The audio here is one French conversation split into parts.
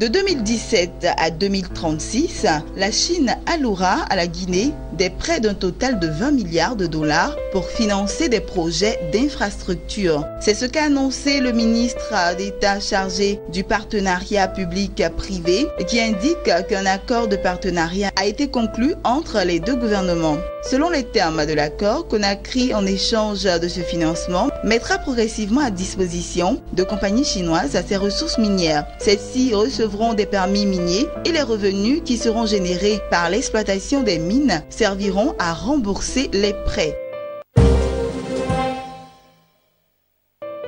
De 2017 à 2036, la Chine allouera à la Guinée des prêts d'un total de 20 milliards de dollars pour financer des projets d'infrastructure. C'est ce qu'a annoncé le ministre d'État chargé du partenariat public-privé qui indique qu'un accord de partenariat a été conclu entre les deux gouvernements. Selon les termes de l'accord, Conakry, en échange de ce financement, mettra progressivement à disposition de compagnies chinoises ses ressources minières. Celles-ci recevront des permis miniers et les revenus qui seront générés par l'exploitation des mines serviront à rembourser les prêts.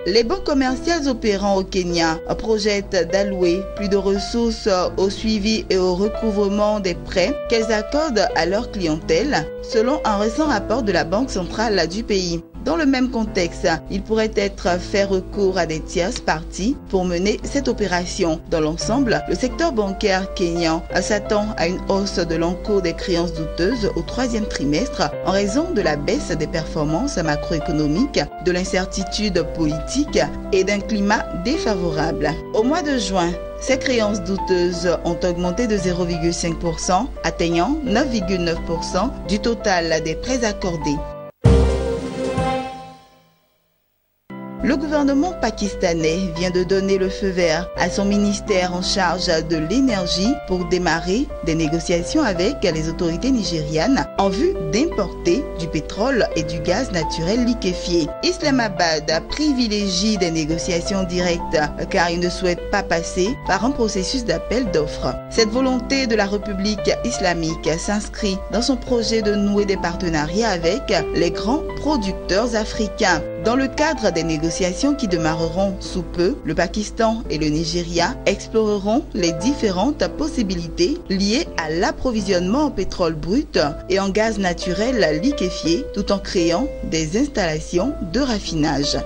Les banques commerciales opérant au Kenya projettent d'allouer plus de ressources au suivi et au recouvrement des prêts qu'elles accordent à leur clientèle, selon un récent rapport de la Banque centrale du pays. Dans le même contexte, il pourrait être fait recours à des tierces parties pour mener cette opération. Dans l'ensemble, le secteur bancaire kényan s'attend à une hausse de l'encours des créances douteuses au troisième trimestre en raison de la baisse des performances macroéconomiques, de l'incertitude politique et d'un climat défavorable. Au mois de juin, ces créances douteuses ont augmenté de 0,5%, atteignant 9,9% du total des prêts accordés. Le gouvernement pakistanais vient de donner le feu vert à son ministère en charge de l'énergie pour démarrer des négociations avec les autorités nigérianes en vue d'importer du pétrole et du gaz naturel liquéfié. Islamabad privilégie des négociations directes car il ne souhaite pas passer par un processus d'appel d'offres. Cette volonté de la République islamique s'inscrit dans son projet de nouer des partenariats avec les grands producteurs africains. Dans le cadre des négociations qui démarreront sous peu, le Pakistan et le Nigeria exploreront les différentes possibilités liées à l'approvisionnement en pétrole brut et en gaz naturel liquéfié tout en créant des installations de raffinage.